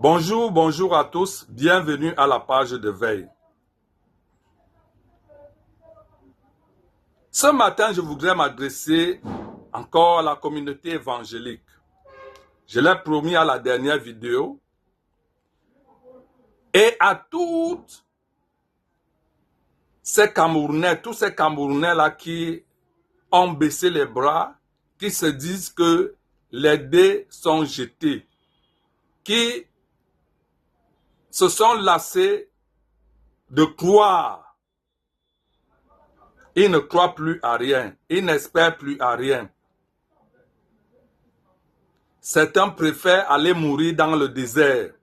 Bonjour, bonjour à tous, bienvenue à la page de veille. Ce matin, je voudrais m'adresser encore à la communauté évangélique. Je l'ai promis à la dernière vidéo. Et à toutes ces Camerounais, tous ces Camerounais-là qui ont baissé les bras, qui se disent que les dés sont jetés, qui se sont lassés de croire. Ils ne croient plus à rien, ils n'espèrent plus à rien. Certains préfèrent aller mourir dans le désert,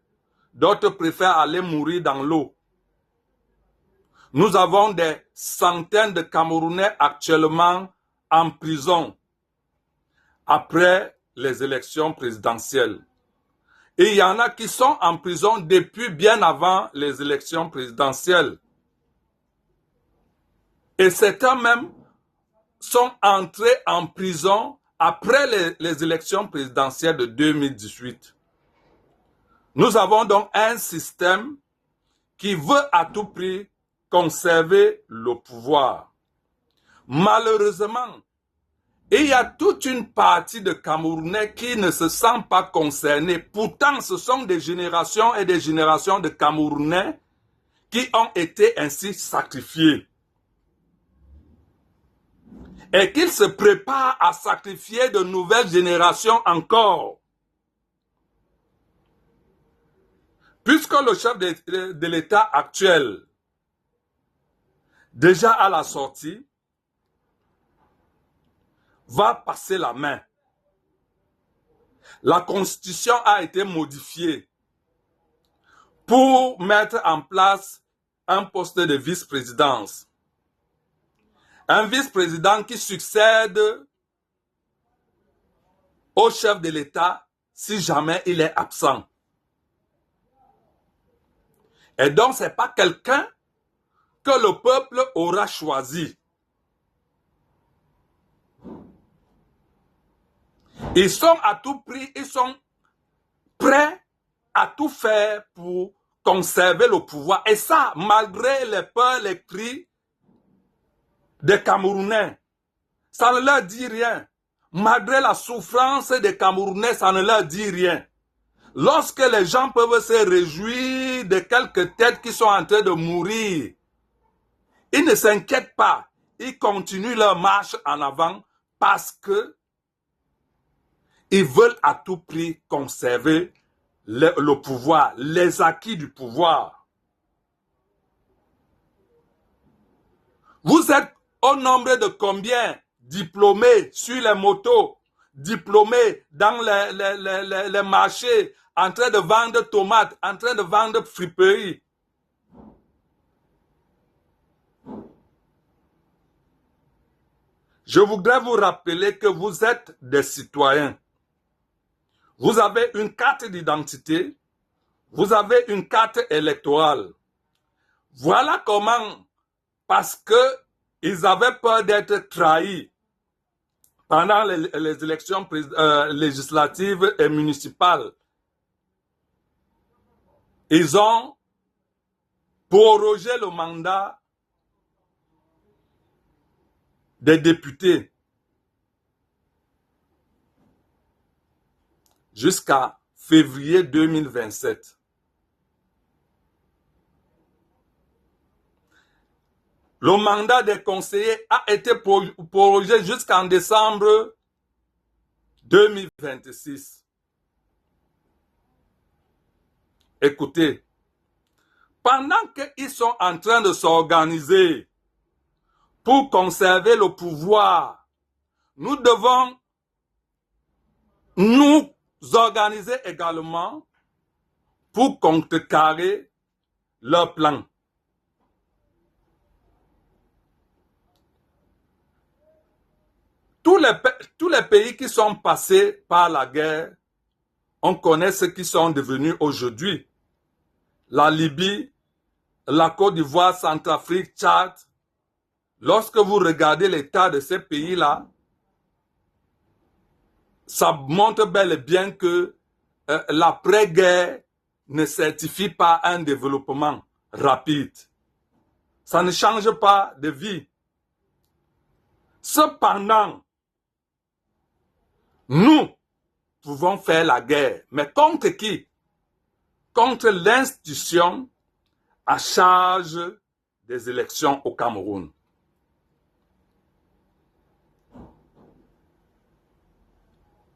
d'autres préfèrent aller mourir dans l'eau. Nous avons des centaines de Camerounais actuellement en prison après les élections présidentielles. Et il y en a qui sont en prison depuis bien avant les élections présidentielles. Et certains même sont entrés en prison après les élections présidentielles de 2018. Nous avons donc un système qui veut à tout prix conserver le pouvoir. Malheureusement, il y a toute une partie de Camerounais qui ne se sentent pas concernés. Pourtant, ce sont des générations et des générations de Camerounais qui ont été ainsi sacrifiés. Et qu'ils se préparent à sacrifier de nouvelles générations encore. Puisque le chef de l'État actuel, déjà à la sortie, va passer la main. La Constitution a été modifiée pour mettre en place un poste de vice-présidence. Un vice-président qui succède au chef de l'État si jamais il est absent. Et donc, ce n'est pas quelqu'un que le peuple aura choisi. Ils sont à tout prix, ils sont prêts à tout faire pour conserver le pouvoir. Et ça, malgré les peurs, les cris des Camerounais. Ça ne leur dit rien. Malgré la souffrance des Camerounais, ça ne leur dit rien. Lorsque les gens peuvent se réjouir de quelques têtes qui sont en train de mourir, ils ne s'inquiètent pas. Ils continuent leur marche en avant parce que ils veulent à tout prix conserver le pouvoir, les acquis du pouvoir. Vous êtes au nombre de combien diplômés sur les motos, diplômés dans les marchés, en train de vendre tomates, en train de vendre friperies. Je voudrais vous rappeler que vous êtes des citoyens. Vous avez une carte d'identité, vous avez une carte électorale. Voilà comment, parce qu'ils avaient peur d'être trahis pendant les élections législatives et municipales, ils ont prorogé le mandat des députés jusqu'à février 2027. Le mandat des conseillers a été prorogé jusqu'en décembre 2026. Écoutez, pendant qu'ils sont en train de s'organiser pour conserver le pouvoir, nous devons nous organiser également pour contrecarrer leur plan. Tous les pays qui sont passés par la guerre, on connaît ce qu'ils sont devenus aujourd'hui. La Libye, la Côte d'Ivoire, Centrafrique, Tchad. Lorsque vous regardez l'état de ces pays-là, ça montre bel et bien que l'après-guerre ne certifie pas un développement rapide. Ça ne change pas de vie. Cependant, nous pouvons faire la guerre. Mais contre qui? Contre l'institution à charge des élections au Cameroun.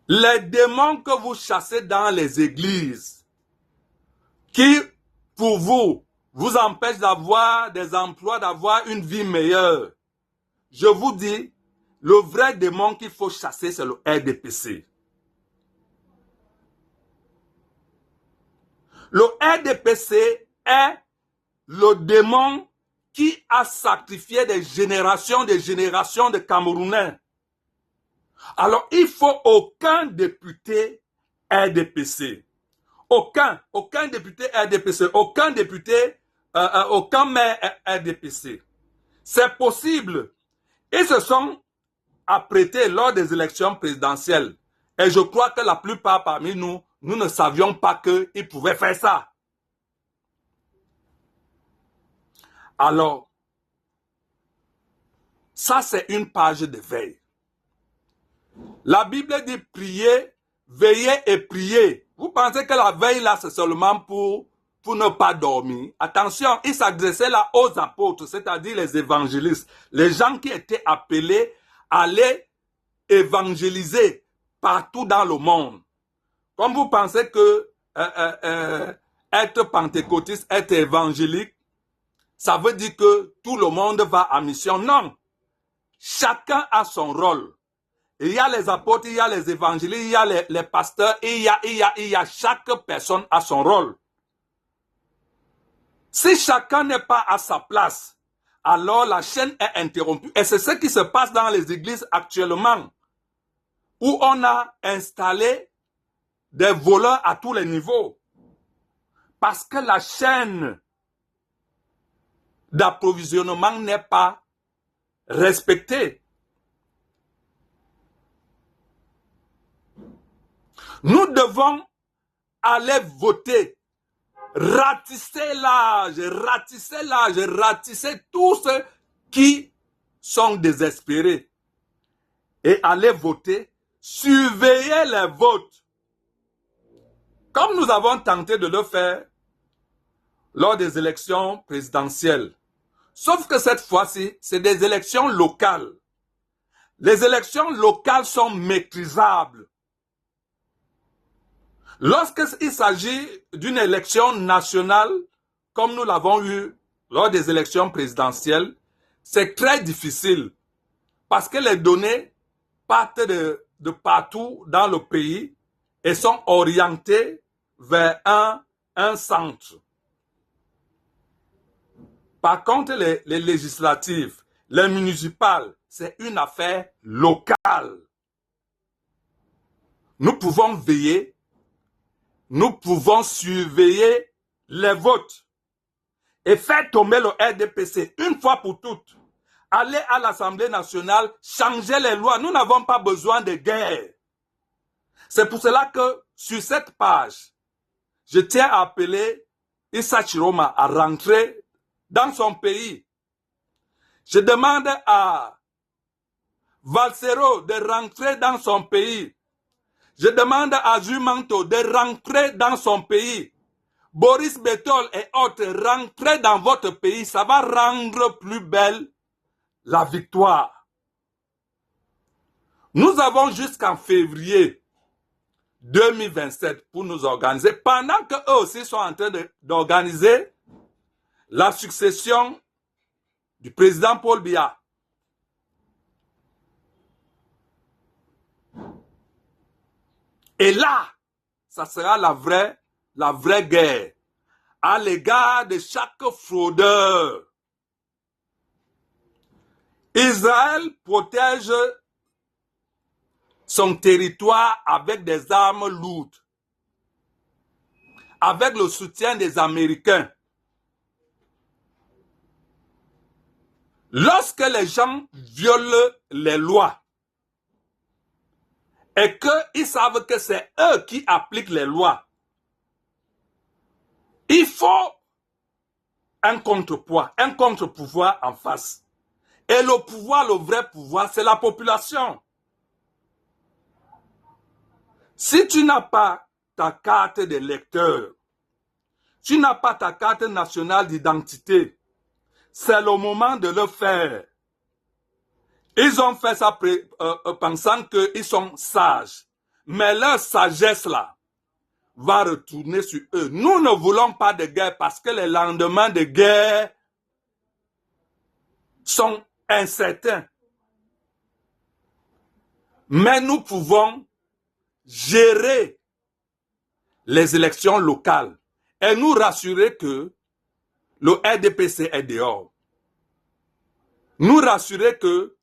Les démons que vous chassez dans les églises, qui, pour vous, vous empêchent d'avoir des emplois, d'avoir une vie meilleure. Je vous dis, le vrai démon qu'il faut chasser, c'est le RDPC. Le RDPC est le démon qui a sacrifié des générations de Camerounais. Alors, il faut aucun député RDPC. Aucun député RDPC, aucun député, aucun maire RDPC. C'est possible. Ils se sont apprêtés lors des élections présidentielles. Et je crois que la plupart parmi nous, nous ne savions pas qu'ils pouvaient faire ça. Alors, ça c'est une page de veille. La Bible dit prier, veiller et prier. Vous pensez que la veille là c'est seulement pour ne pas dormir? Attention, il s'adressait là aux apôtres, c'est-à-dire les évangélistes, les gens qui étaient appelés à aller évangéliser partout dans le monde. Comme vous pensez que être pentecôtiste, être évangélique, ça veut dire que tout le monde va à mission. Non. Chacun a son rôle. Il y a les apôtres, il y a les évangélistes, il y a les pasteurs, il y a chaque personne a son rôle. Si chacun n'est pas à sa place, alors la chaîne est interrompue. Et c'est ce qui se passe dans les églises actuellement, où on a installé des voleurs à tous les niveaux. Parce que la chaîne d'approvisionnement n'est pas respectée. Nous devons aller voter, ratisser l'âge, ratisser tous ceux qui sont désespérés et aller voter, surveiller les votes. Comme nous avons tenté de le faire lors des élections présidentielles. Sauf que cette fois-ci, c'est des élections locales. Les élections locales sont maîtrisables. Lorsqu'il s'agit d'une élection nationale, comme nous l'avons eu lors des élections présidentielles, c'est très difficile parce que les données partent de partout dans le pays et sont orientées vers un centre. Par contre, les législatives, les municipales, c'est une affaire locale. Nous pouvons veiller, nous pouvons surveiller les votes et faire tomber le RDPC une fois pour toutes. Aller à l'Assemblée nationale, changer les lois. Nous n'avons pas besoin de guerre. C'est pour cela que sur cette page, je tiens à appeler Issa Chiroma à rentrer dans son pays. Je demande à Valsero de rentrer dans son pays. Je demande à Zumanto de rentrer dans son pays. Boris Betol et autres, rentrez dans votre pays. Ça va rendre plus belle la victoire. Nous avons jusqu'en février 2027 pour nous organiser, pendant qu'eux aussi sont en train d'organiser la succession du président Paul Biya. Et là, ça sera la vraie guerre à l'égard de chaque fraudeur. Israël protège son territoire avec des armes lourdes, avec le soutien des Américains. Lorsque les gens violent les lois et qu'ils savent que c'est eux qui appliquent les lois, faut un contrepoids, un contre-pouvoir en face. Et le pouvoir, le vrai pouvoir, c'est la population. Si tu n'as pas ta carte d'électeur, tu n'as pas ta carte nationale d'identité, c'est le moment de le faire. Ils ont fait ça pensant qu'ils sont sages. Mais leur sagesse là va retourner sur eux. Nous ne voulons pas de guerre parce que les lendemains de guerre sont incertains. Mais nous pouvons gérer les élections locales et nous rassurer que le RDPC est dehors. Nous rassurer que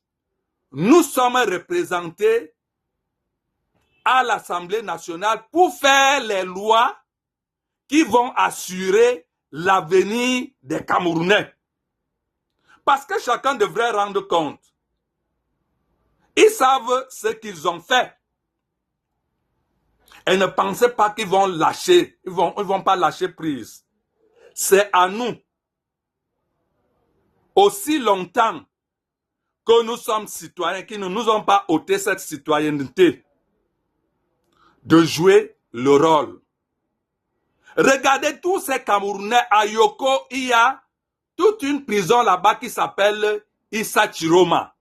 nous sommes représentés à l'Assemblée nationale pour faire les lois qui vont assurer l'avenir des Camerounais. Parce que chacun devrait rendre compte. Ils savent ce qu'ils ont fait. Et ne pensez pas qu'ils vont lâcher. Ils vont pas lâcher prise. C'est à nous. Aussi longtemps que nous sommes citoyens, qui ne nous ont pas ôté cette citoyenneté, de jouer le rôle. Regardez tous ces Camerounais. À Yoko, il y a toute une prison là-bas qui s'appelle Issa Chiroma.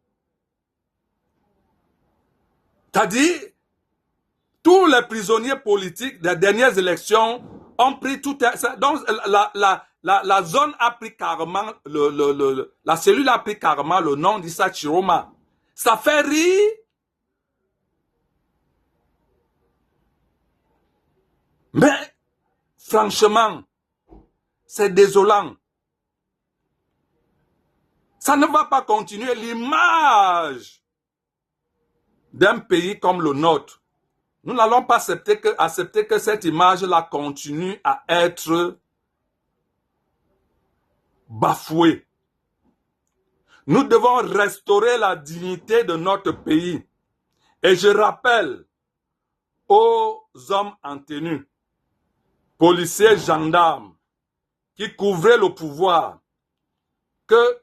C'est-à-dire, tous les prisonniers politiques des dernières élections ont pris tout... Donc, la zone a pris carrément, la cellule a pris carrément le nom d'Issa Chiroma. Ça fait rire. Mais, franchement, c'est désolant. Ça ne va pas continuer. L'image d'un pays comme le nôtre, nous n'allons pas accepter que cette image-là continue à être bafouée. Nous devons restaurer la dignité de notre pays. Et je rappelle aux hommes en tenue, policiers, gendarmes, qui couvraient le pouvoir, que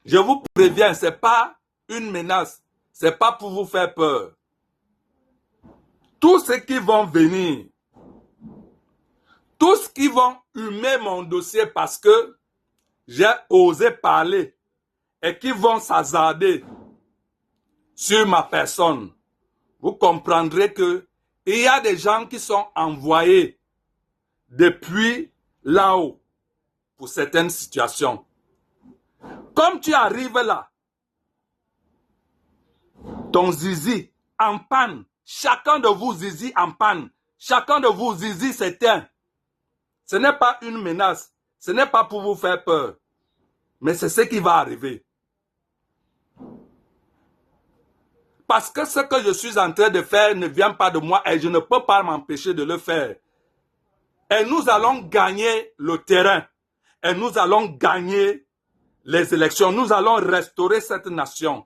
je vous préviens, ce n'est pas une menace, ce n'est pas pour vous faire peur. Tous ceux qui vont venir, tous qui vont humer mon dossier parce que j'ai osé parler et qui vont s'hasarder sur ma personne, vous comprendrez que il y a des gens qui sont envoyés depuis là-haut pour certaines situations. Comme tu arrives là, ton zizi en panne, chacun de vous zizi en panne, chacun de vous zizi s'éteint. Ce n'est pas une menace, ce n'est pas pour vous faire peur, mais c'est ce qui va arriver. Parce que ce que je suis en train de faire ne vient pas de moi et je ne peux pas m'empêcher de le faire. Et nous allons gagner le terrain. Et nous allons gagner les élections. Nous allons restaurer cette nation.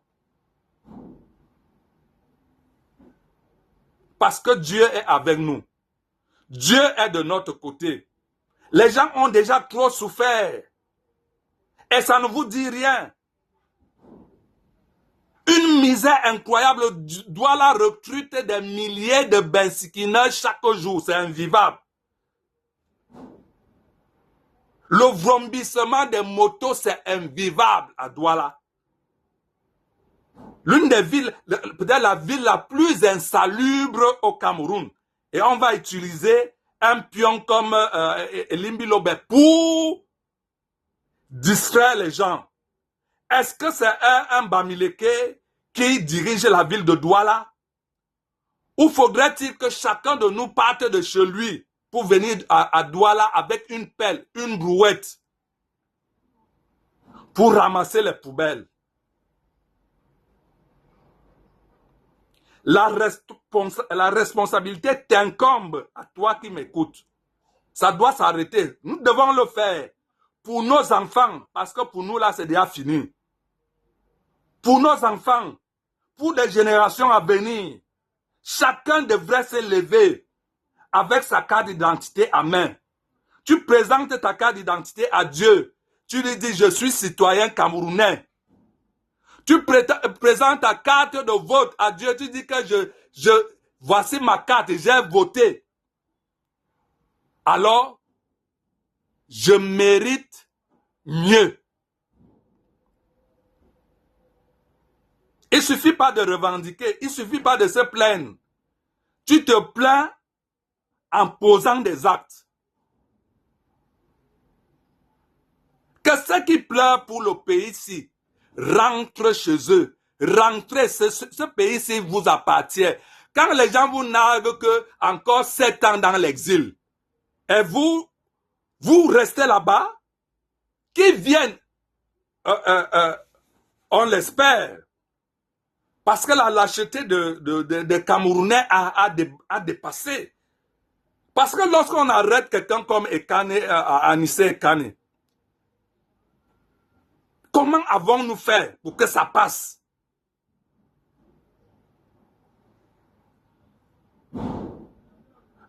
Parce que Dieu est avec nous. Dieu est de notre côté. Les gens ont déjà trop souffert. Et ça ne vous dit rien. Une misère incroyable. Douala recrute des milliers de bensikineurs chaque jour. C'est invivable. Le vrombissement des motos, c'est invivable à Douala. L'une des villes, peut-être la ville la plus insalubre au Cameroun. Et on va utiliser un pion comme Limbilobe pour distraire les gens. Est-ce que c'est un Bamileke qui dirige la ville de Douala? Ou faudrait-il que chacun de nous parte de chez lui pour venir à Douala avec une pelle, une brouette, pour ramasser les poubelles? La responsabilité t'incombe à toi qui m'écoutes. Ça doit s'arrêter. Nous devons le faire pour nos enfants, parce que pour nous là, c'est déjà fini. Pour nos enfants, pour les générations à venir, chacun devrait se lever avec sa carte d'identité à main. Tu présentes ta carte d'identité à Dieu. Tu lui dis, je suis citoyen camerounais. Tu présentes ta carte de vote à Dieu. Tu dis que voici ma carte, j'ai voté. Alors, je mérite mieux. Il ne suffit pas de revendiquer, il ne suffit pas de se plaindre. Tu te plains en posant des actes. Que ceux qui pleurent pour le pays-ci rentrent chez eux. Rentrez, ce pays-ci vous appartient. Quand les gens vous narguent que encore 7 ans dans l'exil, et vous restez là-bas, qu'ils viennent, on l'espère, parce que la lâcheté des Camerounais a dépassé. Parce que lorsqu'on arrête quelqu'un comme Anissé Ekane, comment avons-nous fait pour que ça passe?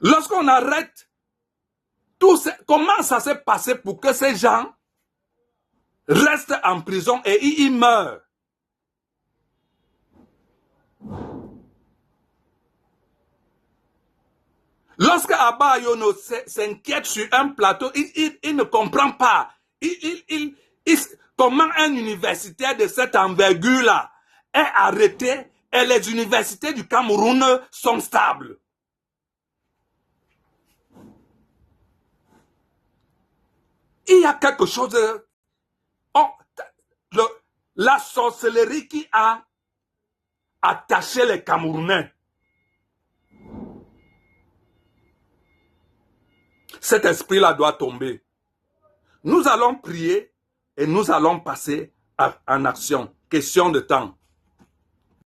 Lorsqu'on arrête, comment ça s'est passé pour que ces gens restent en prison et ils meurent? Lorsque Abba Ayono s'inquiète sur un plateau, il ne comprend pas. Comment un universitaire de cette envergure-là est arrêté et les universités du Cameroun sont stables. Il y a quelque chose la sorcellerie qui a attaché les Camerounais. Cet esprit-là doit tomber. Nous allons prier et nous allons passer en action. Question de temps.